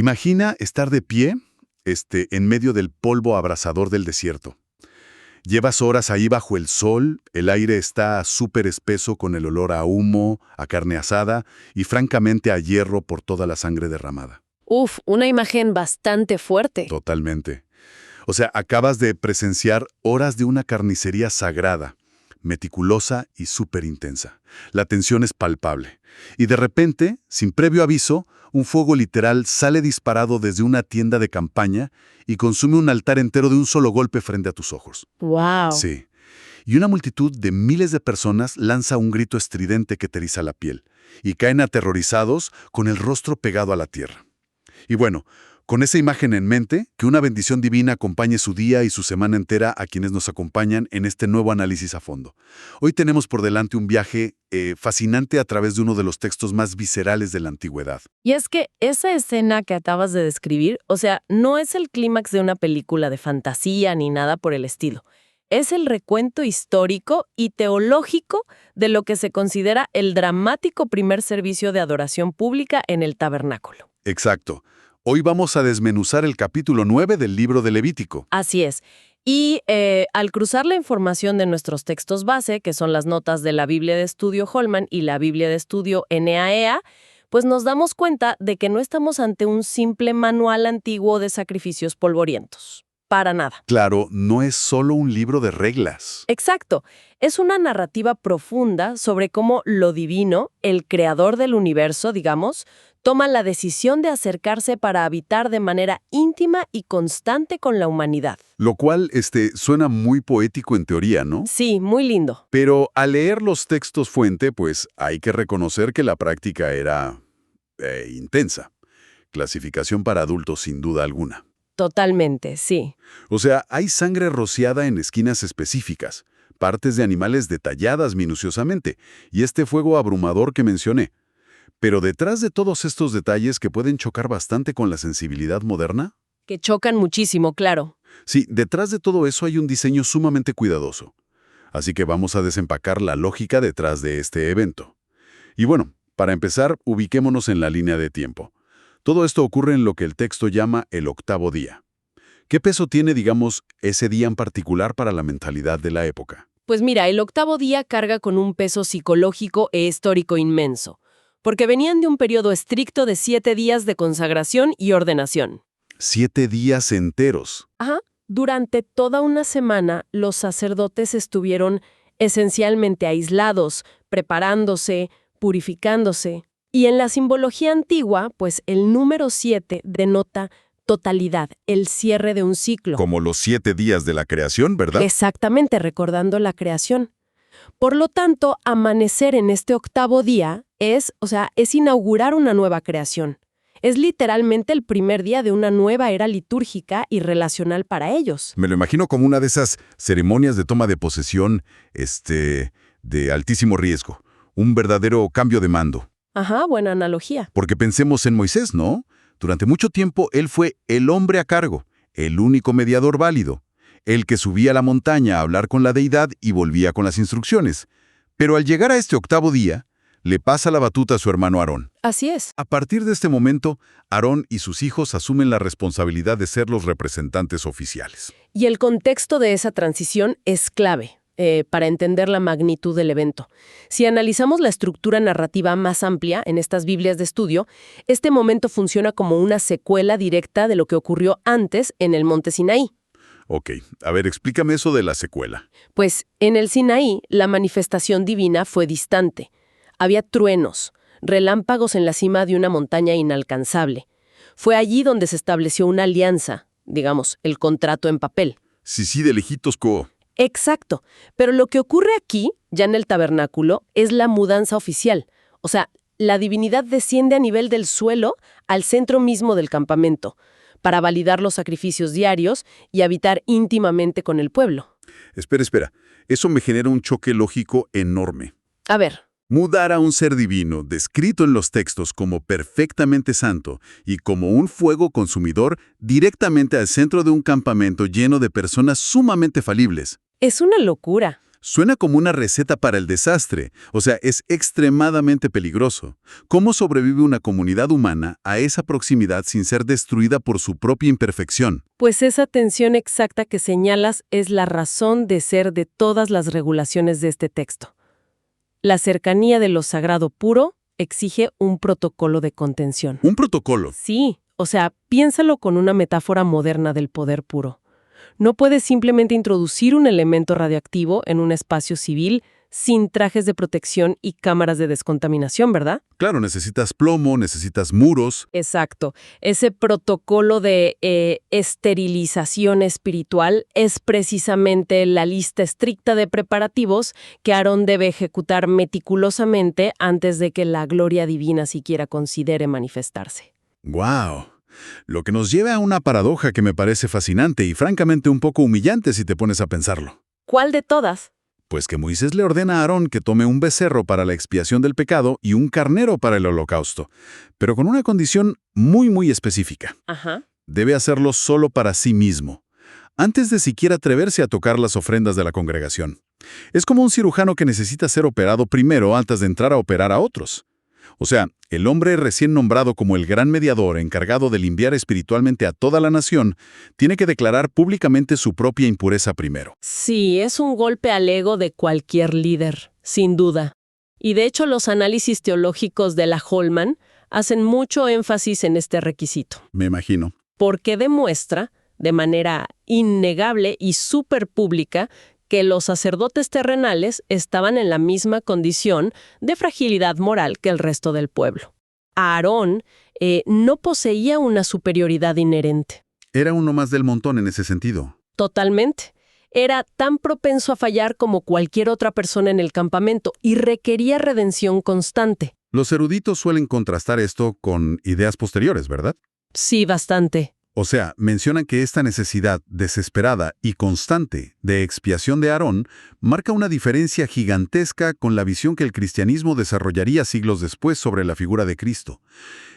Imagina estar de pie, en medio del polvo abrasador del desierto. Llevas horas ahí bajo el sol, el aire está súper espeso con el olor a humo, a carne asada y francamente a hierro por toda la sangre derramada. Uf, una imagen bastante fuerte. Totalmente. O sea, acabas de presenciar horas de una carnicería sagrada, meticulosa y súper intensa. La tensión es palpable. Y de repente, sin previo aviso, un fuego literal sale disparado desde una tienda de campaña y consume un altar entero de un solo golpe frente a tus ojos. ¡Wow! Sí. Y una multitud de miles de personas lanza un grito estridente que te eriza la piel, y caen aterrorizados con el rostro pegado a la tierra. Y bueno, con esa imagen en mente, que una bendición divina acompañe su día y su semana entera a quienes nos acompañan en este nuevo análisis a fondo. Hoy tenemos por delante un viaje fascinante a través de uno de los textos más viscerales de la antigüedad. Y es que esa escena que acabas de describir, o sea, no es el clímax de una película de fantasía ni nada por el estilo. Es el recuento histórico y teológico de lo que se considera el dramático primer servicio de adoración pública en el tabernáculo. Exacto. Hoy vamos a desmenuzar el capítulo 9 del libro de Levítico. Así es. Y al cruzar la información de nuestros textos base, que son las notas de la Biblia de Estudio Holman y la Biblia de Estudio NAEA, pues nos damos cuenta de que no estamos ante un simple manual antiguo de sacrificios polvorientos. Para nada. Claro, no es solo un libro de reglas. Exacto. Es una narrativa profunda sobre cómo lo divino, el creador del universo, digamos, toma la decisión de acercarse para habitar de manera íntima y constante con la humanidad. Lo cual, suena muy poético en teoría, ¿no? Sí, muy lindo. Pero al leer los textos fuente, pues hay que reconocer que la práctica era intensa. Clasificación para adultos sin duda alguna. Totalmente, sí. O sea, hay sangre rociada en esquinas específicas, partes de animales detalladas minuciosamente, y este fuego abrumador que mencioné. Pero detrás de todos estos detalles que pueden chocar bastante con la sensibilidad moderna, Que chocan muchísimo, claro. sí, detrás de todo eso hay un diseño sumamente cuidadoso. Así que vamos a desempacar la lógica detrás de este evento. Y bueno, para empezar, ubiquémonos en la línea de tiempo. Todo esto ocurre en lo que el texto llama el octavo día. ¿Qué peso tiene, digamos, ese día en particular para la mentalidad de la época? Pues mira, el octavo día carga con un peso psicológico e histórico inmenso, porque venían de un periodo estricto de 7 días de consagración y ordenación. 7 días enteros. Ajá. Durante toda una semana, los sacerdotes estuvieron esencialmente aislados, preparándose, purificándose. Y en la simbología antigua, pues el número 7 denota totalidad, el cierre de un ciclo. Como los 7 días de la creación, ¿verdad? Exactamente, recordando la creación. Por lo tanto, amanecer en este octavo día es inaugurar una nueva creación. Es literalmente el primer día de una nueva era litúrgica y relacional para ellos. Me lo imagino como una de esas ceremonias de toma de posesión, de altísimo riesgo. Un verdadero cambio de mando. Ajá, buena analogía. Porque pensemos en Moisés, ¿no? Durante mucho tiempo él fue el hombre a cargo, el único mediador válido, el que subía a la montaña a hablar con la deidad y volvía con las instrucciones. Pero al llegar a este octavo día, le pasa la batuta a su hermano Aarón. Así es. A partir de este momento, Aarón y sus hijos asumen la responsabilidad de ser los representantes oficiales. Y el contexto de esa transición es clave para entender la magnitud del evento. Si analizamos la estructura narrativa más amplia en estas Biblias de estudio, este momento funciona como una secuela directa de lo que ocurrió antes en el monte Sinaí. Ok, a ver, explícame eso de la secuela. Pues en el Sinaí, la manifestación divina fue distante. Había truenos, relámpagos en la cima de una montaña inalcanzable. Fue allí donde se estableció una alianza, digamos, el contrato en papel. Sí, de lejitos, Exacto, pero lo que ocurre aquí, ya en el tabernáculo, es la mudanza oficial. O sea, la divinidad desciende a nivel del suelo al centro mismo del campamento, para validar los sacrificios diarios y habitar íntimamente con el pueblo. Espera, eso me genera un choque lógico enorme. A ver. Mudar a un ser divino, descrito en los textos como perfectamente santo y como un fuego consumidor, directamente al centro de un campamento lleno de personas sumamente falibles. Es una locura. Suena como una receta para el desastre, o sea, es extremadamente peligroso. ¿Cómo sobrevive una comunidad humana a esa proximidad sin ser destruida por su propia imperfección? Pues esa tensión exacta que señalas es la razón de ser de todas las regulaciones de este texto. La cercanía de lo sagrado puro exige un protocolo de contención. Un protocolo. Sí, o sea, piénsalo con una metáfora moderna del poder puro. No puedes simplemente introducir un elemento radioactivo en un espacio civil sin trajes de protección y cámaras de descontaminación, ¿verdad? Claro, necesitas plomo, necesitas muros. Exacto. Ese protocolo de esterilización espiritual es precisamente la lista estricta de preparativos que Aarón debe ejecutar meticulosamente antes de que la gloria divina siquiera considere manifestarse. ¡Guau! Lo que nos lleva a una paradoja que me parece fascinante y francamente un poco humillante si te pones a pensarlo. ¿Cuál de todas? Pues que Moisés le ordena a Aarón que tome un becerro para la expiación del pecado y un carnero para el holocausto, pero con una condición muy específica. Ajá. Debe hacerlo solo para sí mismo, antes de siquiera atreverse a tocar las ofrendas de la congregación. Es como un cirujano que necesita ser operado primero antes de entrar a operar a otros. O sea, el hombre recién nombrado como el gran mediador encargado de limpiar espiritualmente a toda la nación, tiene que declarar públicamente su propia impureza primero. Sí, es un golpe al ego de cualquier líder, sin duda. Y de hecho los análisis teológicos de la Holman hacen mucho énfasis en este requisito, Me imagino. porque demuestra, de manera innegable y súper pública, que los sacerdotes terrenales estaban en la misma condición de fragilidad moral que el resto del pueblo. Aarón no poseía una superioridad inherente. Era uno más del montón en ese sentido. Totalmente. Era tan propenso a fallar como cualquier otra persona en el campamento y requería redención constante. Los eruditos suelen contrastar esto con ideas posteriores, ¿verdad? Sí, bastante. O sea, mencionan que esta necesidad desesperada y constante de expiación de Aarón marca una diferencia gigantesca con la visión que el cristianismo desarrollaría siglos después sobre la figura de Cristo.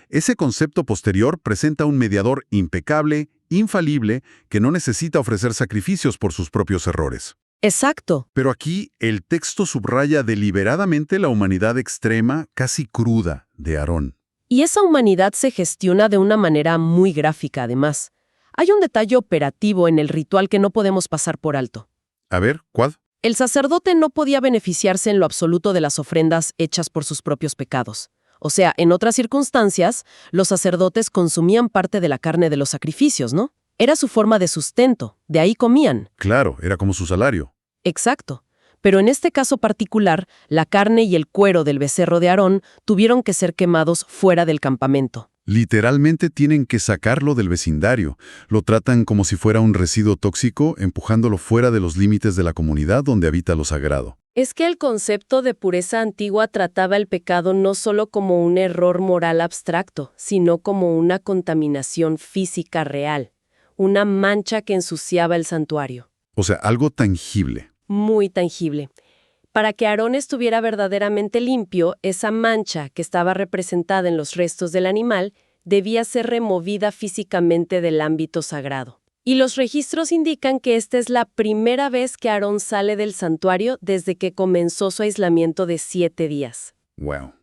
Ese concepto posterior presenta un mediador impecable, infalible, que no necesita ofrecer sacrificios por sus propios errores. Exacto. Pero aquí el texto subraya deliberadamente la humanidad extrema, casi cruda, de Aarón. Y esa humanidad se gestiona de una manera muy gráfica, además. Hay un detalle operativo en el ritual que no podemos pasar por alto. A ver, ¿cuál? El sacerdote no podía beneficiarse en lo absoluto de las ofrendas hechas por sus propios pecados. O sea, en otras circunstancias, los sacerdotes consumían parte de la carne de los sacrificios, ¿no? Era su forma de sustento, de ahí comían. Claro, era como su salario. Exacto. Pero en este caso particular, la carne y el cuero del becerro de Aarón tuvieron que ser quemados fuera del campamento. Literalmente tienen que sacarlo del vecindario. Lo tratan como si fuera un residuo tóxico, empujándolo fuera de los límites de la comunidad donde habita lo sagrado. Es que el concepto de pureza antigua trataba el pecado no solo como un error moral abstracto, sino como una contaminación física real, una mancha que ensuciaba el santuario. O sea, algo tangible. Muy tangible. Para que Aarón estuviera verdaderamente limpio, esa mancha que estaba representada en los restos del animal debía ser removida físicamente del ámbito sagrado. Y los registros indican que esta es la primera vez que Aarón sale del santuario desde que comenzó su aislamiento de 7 días. Wow.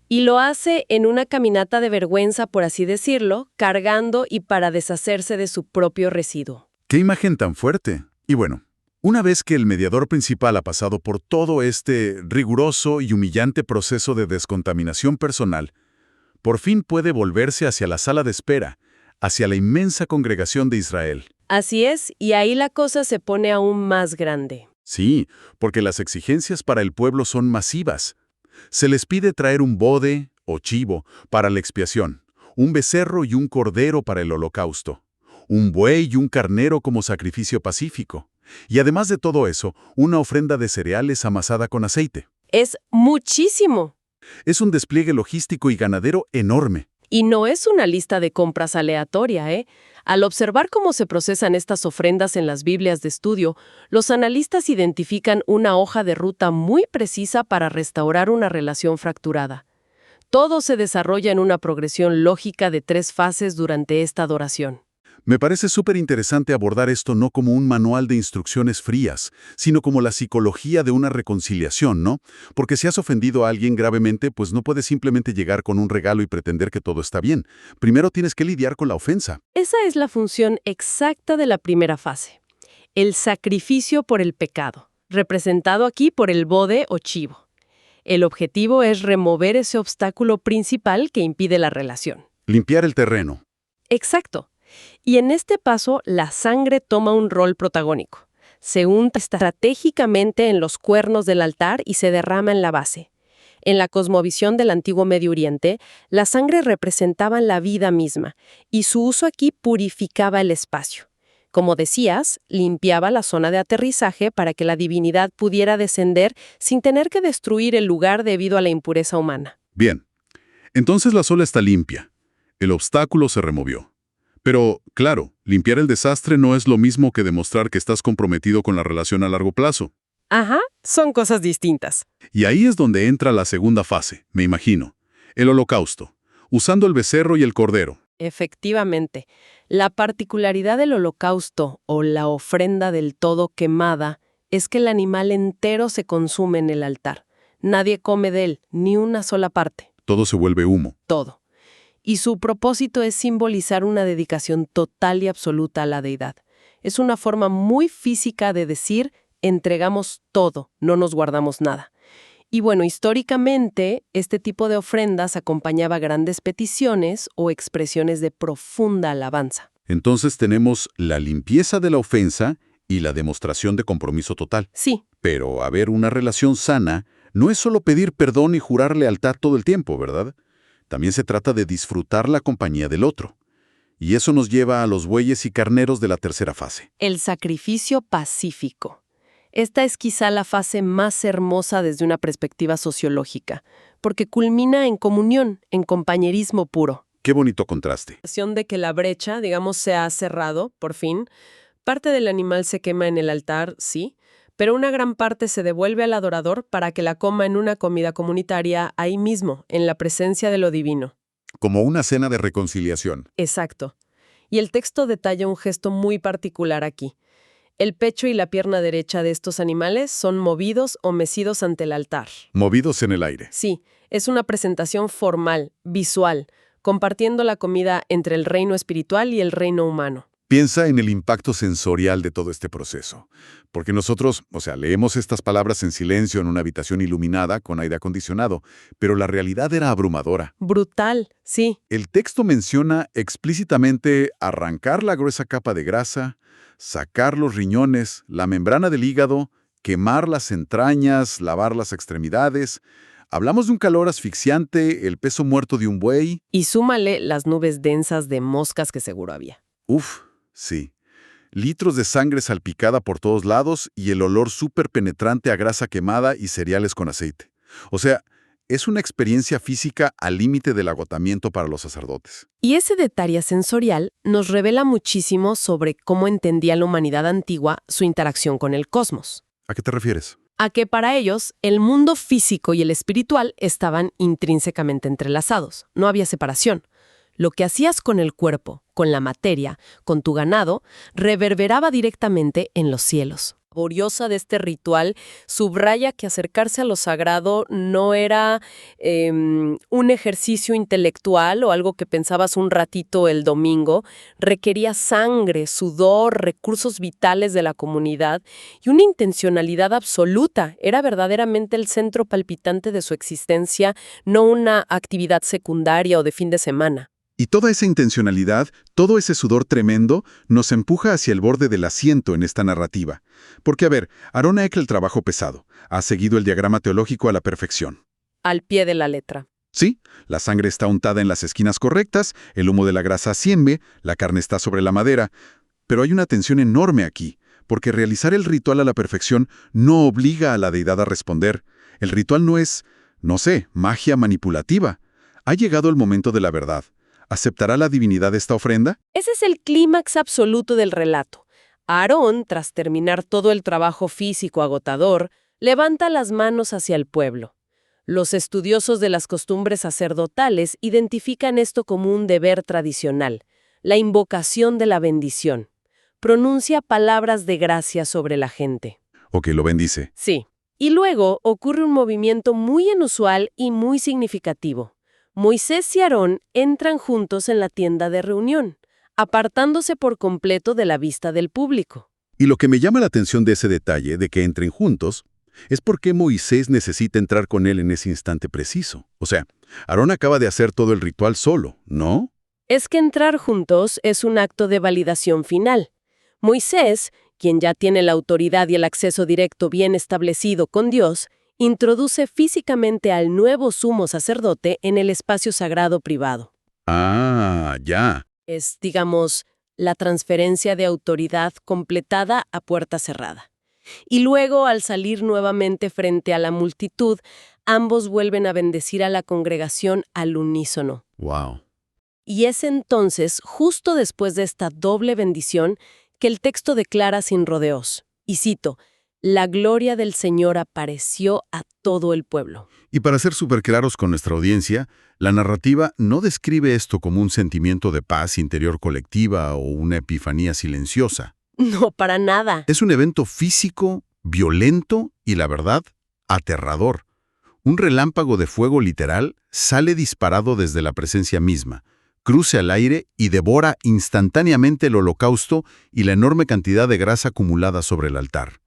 Y lo hace en una caminata de vergüenza, por así decirlo, cargando y para deshacerse de su propio residuo. ¡Qué imagen tan fuerte! Y bueno, una vez que el mediador principal ha pasado por todo este riguroso y humillante proceso de descontaminación personal, por fin puede volverse hacia la sala de espera, hacia la inmensa congregación de Israel. Así es, y ahí la cosa se pone aún más grande. Sí, porque las exigencias para el pueblo son masivas. Se les pide traer un bode o chivo para la expiación, un becerro y un cordero para el holocausto, un buey y un carnero como sacrificio pacífico. Y además de todo eso, una ofrenda de cereales amasada con aceite. Es muchísimo. Es un despliegue logístico y ganadero enorme. Y no es una lista de compras aleatoria, ¿eh? Al observar cómo se procesan estas ofrendas en las Biblias de estudio, los analistas identifican una hoja de ruta muy precisa para restaurar una relación fracturada. Todo se desarrolla en una progresión lógica de 3 fases durante esta adoración. Me parece súper interesante abordar esto no como un manual de instrucciones frías, sino como la psicología de una reconciliación, ¿no? Porque si has ofendido a alguien gravemente, pues no puedes simplemente llegar con un regalo y pretender que todo está bien. Primero tienes que lidiar con la ofensa. Esa es la función exacta de la primera fase. El sacrificio por el pecado, representado aquí por el bode o chivo. El objetivo es remover ese obstáculo principal que impide la relación. Limpiar el terreno. Exacto. Y en este paso, la sangre toma un rol protagónico. Se unta estratégicamente en los cuernos del altar y se derrama en la base. En la cosmovisión del antiguo Medio Oriente, la sangre representaba la vida misma, y su uso aquí purificaba el espacio. Como decías, limpiaba la zona de aterrizaje para que la divinidad pudiera descender sin tener que destruir el lugar debido a la impureza humana. Bien. Entonces la sola está limpia. El obstáculo se removió. Pero, claro, limpiar el desastre no es lo mismo que demostrar que estás comprometido con la relación a largo plazo. Ajá, son cosas distintas. Y ahí es donde entra la segunda fase, me imagino. El holocausto, usando el becerro y el cordero. Efectivamente, la particularidad del holocausto o la ofrenda del todo quemada es que el animal entero se consume en el altar. Nadie come de él, ni una sola parte, Todo se vuelve humo. todo. Y su propósito es simbolizar una dedicación total y absoluta a la deidad. Es una forma muy física de decir, entregamos todo, no nos guardamos nada. Y bueno, históricamente, este tipo de ofrendas acompañaba grandes peticiones o expresiones de profunda alabanza. Entonces tenemos la limpieza de la ofensa y la demostración de compromiso total. Sí, Pero haber una relación sana no es solo pedir perdón y jurar lealtad todo el tiempo, ¿verdad? También se trata de disfrutar la compañía del otro. Y eso nos lleva a los bueyes y carneros de la tercera fase. el sacrificio pacífico. Esta es quizá la fase más hermosa desde una perspectiva sociológica, porque culmina en comunión, en compañerismo puro. Qué bonito contraste. De que la brecha, digamos, se ha cerrado, por fin. Parte del animal se quema en el altar, sí, pero una gran parte se devuelve al adorador para que la coma en una comida comunitaria ahí mismo, en la presencia de lo divino. Como una cena de reconciliación. Exacto. Y el texto detalla un gesto muy particular aquí. El pecho y la pierna derecha de estos animales son movidos o mecidos ante el altar. Movidos en el aire. Sí, es una presentación formal, visual, compartiendo la comida entre el reino espiritual y el reino humano. Piensa en el impacto sensorial de todo este proceso. Porque nosotros, leemos estas palabras en silencio en una habitación iluminada con aire acondicionado, pero la realidad era abrumadora. Brutal, sí. El texto menciona explícitamente arrancar la gruesa capa de grasa, sacar los riñones, la membrana del hígado, quemar las entrañas, lavar las extremidades. Hablamos de un calor asfixiante, el peso muerto de un buey. Y súmale las nubes densas de moscas que seguro había. Uf, sí. Litros de sangre salpicada por todos lados y el olor súper penetrante a grasa quemada y cereales con aceite. O sea, es una experiencia física al límite del agotamiento para los sacerdotes. Y ese detalle sensorial nos revela muchísimo sobre cómo entendía la humanidad antigua su interacción con el cosmos. ¿A qué te refieres? A que para ellos el mundo físico y el espiritual estaban intrínsecamente entrelazados, no había separación. Lo que hacías con el cuerpo, con la materia, con tu ganado, reverberaba directamente en los cielos. Laboriosa de este ritual subraya que acercarse a lo sagrado no era un ejercicio intelectual o algo que pensabas un ratito el domingo, requería sangre, sudor, recursos vitales de la comunidad y una intencionalidad absoluta. Era verdaderamente el centro palpitante de su existencia, no una actividad secundaria o de fin de semana. Y toda esa intencionalidad, todo ese sudor tremendo, nos empuja hacia el borde del asiento en esta narrativa. Porque, a ver, Aarón ha hecho el trabajo pesado. Ha seguido el diagrama teológico a la perfección. Al pie de la letra. Sí, la sangre está untada en las esquinas correctas, el humo de la grasa asciende, la carne está sobre la madera. Pero hay una tensión enorme aquí, porque realizar el ritual a la perfección no obliga a la deidad a responder. El ritual no es, magia manipulativa. Ha llegado el momento de la verdad. ¿Aceptará la divinidad esta ofrenda? Ese es el clímax absoluto del relato. Aarón, tras terminar todo el trabajo físico agotador, levanta las manos hacia el pueblo. Los estudiosos de las costumbres sacerdotales identifican esto como un deber tradicional. la invocación de la bendición. Pronuncia palabras de gracia sobre la gente. Ok, lo bendice. Sí. Y luego ocurre un movimiento muy inusual y muy significativo. Moisés y Aarón entran juntos en la tienda de reunión, apartándose por completo de la vista del público. Y lo que me llama la atención de ese detalle, de que entren juntos, es por qué Moisés necesita entrar con él en ese instante preciso. O sea, Aarón acaba de hacer todo el ritual solo, ¿no? Es que entrar juntos es un acto de validación final. Moisés, quien ya tiene la autoridad y el acceso directo bien establecido con Dios, introduce físicamente al nuevo sumo sacerdote en el espacio sagrado privado. Ah, ya. Es, digamos, la transferencia de autoridad completada a puerta cerrada. Y luego, al salir nuevamente frente a la multitud, ambos vuelven a bendecir a la congregación al unísono. Wow. Y es entonces, justo después de esta doble bendición, que el texto declara sin rodeos. Y cito, «La gloria del Señor apareció a todo el pueblo». Y para ser súper claros con nuestra audiencia, la narrativa no describe esto como un sentimiento de paz interior colectiva o una epifanía silenciosa. No, para nada. Es un evento físico, violento y, la verdad, aterrador. Un relámpago de fuego literal sale disparado desde la presencia misma, cruce al aire y devora instantáneamente el holocausto y la enorme cantidad de grasa acumulada sobre el altar.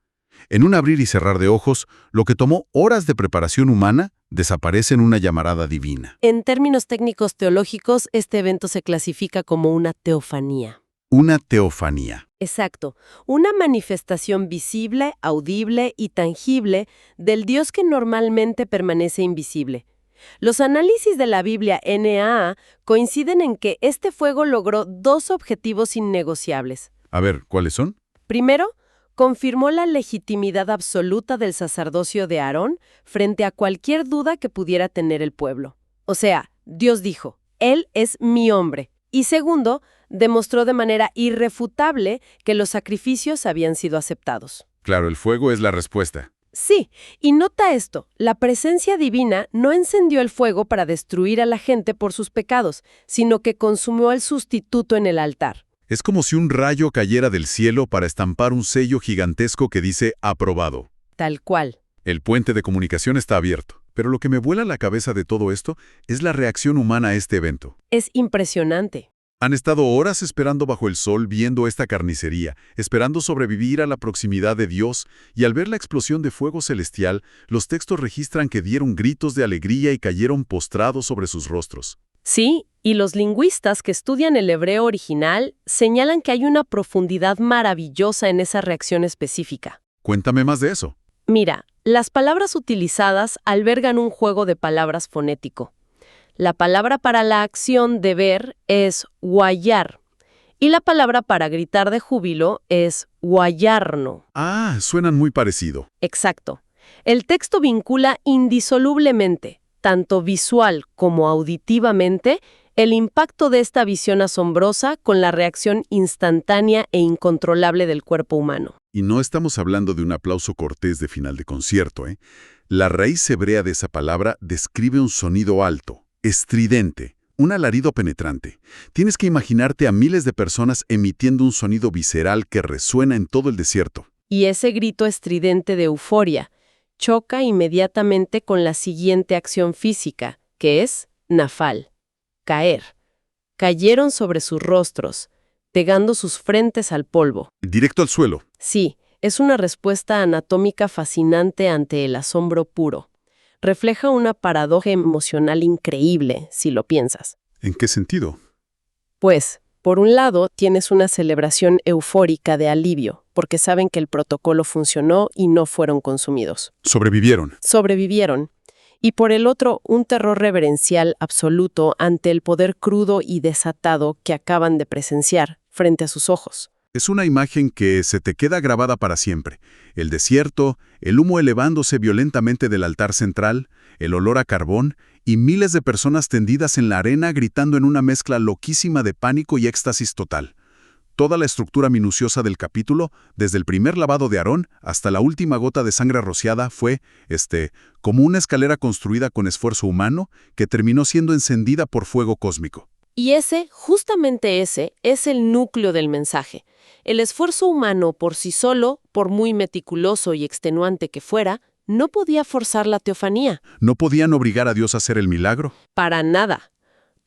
En un abrir y cerrar de ojos, lo que tomó horas de preparación humana desaparece en una llamarada divina. En términos técnicos teológicos, este evento se clasifica como una teofanía. Una teofanía. Exacto, una manifestación visible, audible y tangible del Dios que normalmente permanece invisible. Los análisis de la Biblia NAA coinciden en que este fuego logró dos objetivos innegociables. A ver, ¿cuáles son? Primero, confirmó la legitimidad absoluta del sacerdocio de Aarón frente a cualquier duda que pudiera tener el pueblo. O sea, Dios dijo, «Él es mi hombre». Y segundo, demostró de manera irrefutable que los sacrificios habían sido aceptados. Claro, el fuego es la respuesta. Sí, y nota esto, la presencia divina no encendió el fuego para destruir a la gente por sus pecados, sino que consumió al sustituto en el altar. Es como si un rayo cayera del cielo para estampar un sello gigantesco que dice «aprobado». Tal cual. El puente de comunicación está abierto, pero lo que me vuela la cabeza de todo esto es la reacción humana a este evento. Es impresionante. Han estado horas esperando bajo el sol viendo esta carnicería, esperando sobrevivir a la proximidad de Dios, y al ver la explosión de fuego celestial, los textos registran que dieron gritos de alegría y cayeron postrados sobre sus rostros. Sí, y los lingüistas que estudian el hebreo original señalan que hay una profundidad maravillosa en esa reacción específica. Cuéntame más de eso. Mira, las palabras utilizadas albergan un juego de palabras fonético. La palabra para la acción de ver es guayar, y la palabra para gritar de júbilo es guayarno. Ah, suenan muy parecido. Exacto. El texto vincula indisolublemente, tanto visual como auditivamente, el impacto de esta visión asombrosa con la reacción instantánea e incontrolable del cuerpo humano. Y no estamos hablando de un aplauso cortés de final de concierto, ¿eh? La raíz hebrea de esa palabra describe un sonido alto, estridente, un alarido penetrante. Tienes que imaginarte a miles de personas emitiendo un sonido visceral que resuena en todo el desierto. Y ese grito estridente de euforia choca inmediatamente con la siguiente acción física, que es nafal, caer. Cayeron sobre sus rostros, pegando sus frentes al polvo. Directo al suelo. Sí, es una respuesta anatómica fascinante ante el asombro puro. Refleja una paradoja emocional increíble, si lo piensas. ¿En qué sentido? Pues, por un lado, tienes una celebración eufórica de alivio, porque saben que el protocolo funcionó y no fueron consumidos. Sobrevivieron. Sobrevivieron. Y por el otro, un terror reverencial absoluto ante el poder crudo y desatado que acaban de presenciar frente a sus ojos. Es una imagen que se te queda grabada para siempre. El desierto, el humo elevándose violentamente del altar central, el olor a carbón y miles de personas tendidas en la arena gritando en una mezcla loquísima de pánico y éxtasis total. Toda la estructura minuciosa del capítulo, desde el primer lavado de Aarón hasta la última gota de sangre rociada, fue, como una escalera construida con esfuerzo humano que terminó siendo encendida por fuego cósmico. Y justamente ese, es el núcleo del mensaje. El esfuerzo humano por sí solo, por muy meticuloso y extenuante que fuera, no podía forzar la teofanía. ¿No podían obligar a Dios a hacer el milagro? Para nada.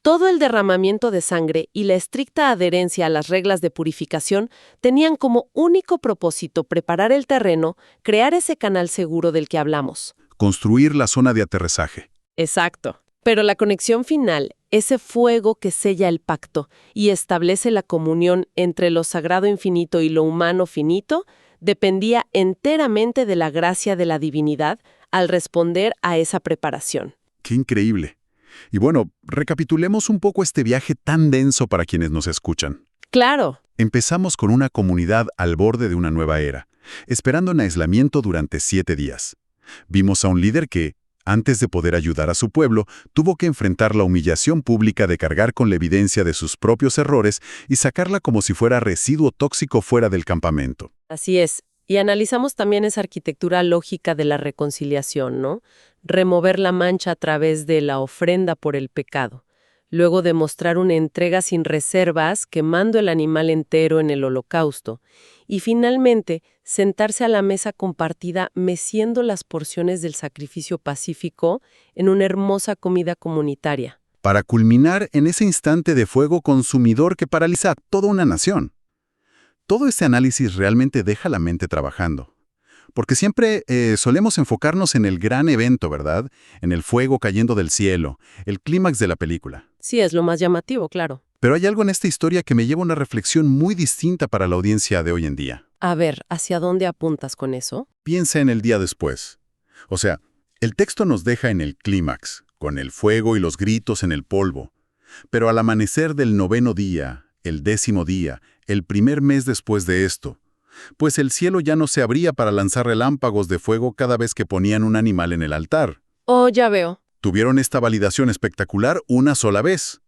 Todo el derramamiento de sangre y la estricta adherencia a las reglas de purificación tenían como único propósito preparar el terreno, crear ese canal seguro del que hablamos. Construir la zona de aterrizaje. Exacto. Pero la conexión final, ese fuego que sella el pacto y establece la comunión entre lo sagrado infinito y lo humano finito, dependía enteramente de la gracia de la divinidad al responder a esa preparación. ¡Qué increíble! Y bueno, recapitulemos un poco este viaje tan denso para quienes nos escuchan. Claro. Empezamos con una comunidad al borde de una nueva era, esperando en aislamiento durante 7 días. Vimos a un líder que, antes de poder ayudar a su pueblo, tuvo que enfrentar la humillación pública de cargar con la evidencia de sus propios errores y sacarla como si fuera residuo tóxico fuera del campamento. Así es. Y analizamos también esa arquitectura lógica de la reconciliación, ¿no? Remover la mancha a través de la ofrenda por el pecado. Luego demostrar una entrega sin reservas, quemando el animal entero en el holocausto. Y finalmente, sentarse a la mesa compartida meciendo las porciones del sacrificio pacífico en una hermosa comida comunitaria. Para culminar en ese instante de fuego consumidor que paraliza a toda una nación. Todo este análisis realmente deja la mente trabajando. Porque siempre solemos enfocarnos en el gran evento, ¿verdad? En el fuego cayendo del cielo, el clímax de la película. Sí, es lo más llamativo, claro. Pero hay algo en esta historia que me lleva a una reflexión muy distinta para la audiencia de hoy en día. A ver, ¿hacia dónde apuntas con eso? Piensa en el día después. O sea, el texto nos deja en el clímax, con el fuego y los gritos en el polvo. Pero al amanecer del 9º día, el 10º día, el primer mes después de esto, pues el cielo ya no se abría para lanzar relámpagos de fuego cada vez que ponían un animal en el altar. Oh, ya veo. Tuvieron esta validación espectacular una sola vez.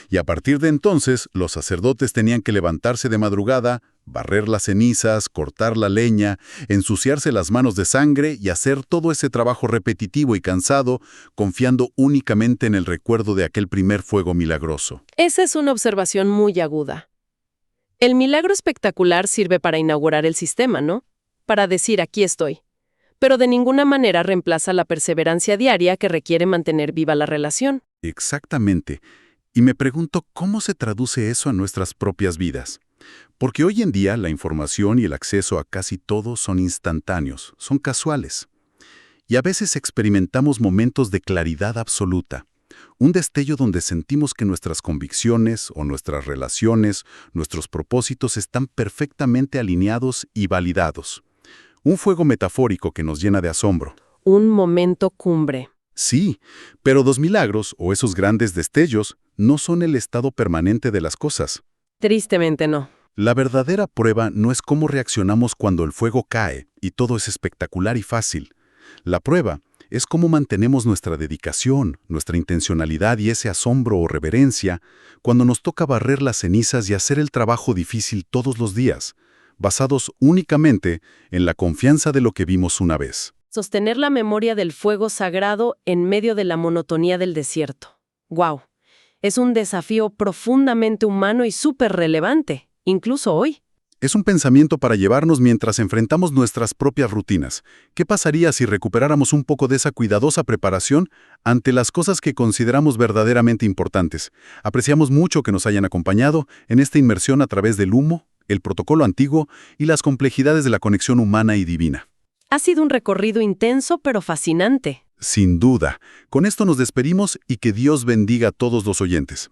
Y a partir de entonces, los sacerdotes tenían que levantarse de madrugada, barrer las cenizas, cortar la leña, ensuciarse las manos de sangre y hacer todo ese trabajo repetitivo y cansado, confiando únicamente en el recuerdo de aquel primer fuego milagroso. Esa es una observación muy aguda. El milagro espectacular sirve para inaugurar el sistema, ¿no? Para decir, aquí estoy. Pero de ninguna manera reemplaza la perseverancia diaria que requiere mantener viva la relación. Exactamente. Y me pregunto cómo se traduce eso a nuestras propias vidas. Porque hoy en día la información y el acceso a casi todo son instantáneos, son casuales. Y a veces experimentamos momentos de claridad absoluta. Un destello donde sentimos que nuestras convicciones o nuestras relaciones, nuestros propósitos están perfectamente alineados y validados. Un fuego metafórico que nos llena de asombro. Un momento cumbre. Sí, pero los milagros o esos grandes destellos no son el estado permanente de las cosas. Tristemente no. La verdadera prueba no es cómo reaccionamos cuando el fuego cae y todo es espectacular y fácil. La prueba es cómo mantenemos nuestra dedicación, nuestra intencionalidad y ese asombro o reverencia cuando nos toca barrer las cenizas y hacer el trabajo difícil todos los días, basados únicamente en la confianza de lo que vimos una vez. Sostener la memoria del fuego sagrado en medio de la monotonía del desierto. ¡Guau! Es un desafío profundamente humano y súper relevante, incluso hoy. Es un pensamiento para llevarnos mientras enfrentamos nuestras propias rutinas. ¿Qué pasaría si recuperáramos un poco de esa cuidadosa preparación ante las cosas que consideramos verdaderamente importantes? Apreciamos mucho que nos hayan acompañado en esta inmersión a través del humo, el protocolo antiguo y las complejidades de la conexión humana y divina. Ha sido un recorrido intenso pero fascinante. Sin duda. Con esto nos despedimos y que Dios bendiga a todos los oyentes.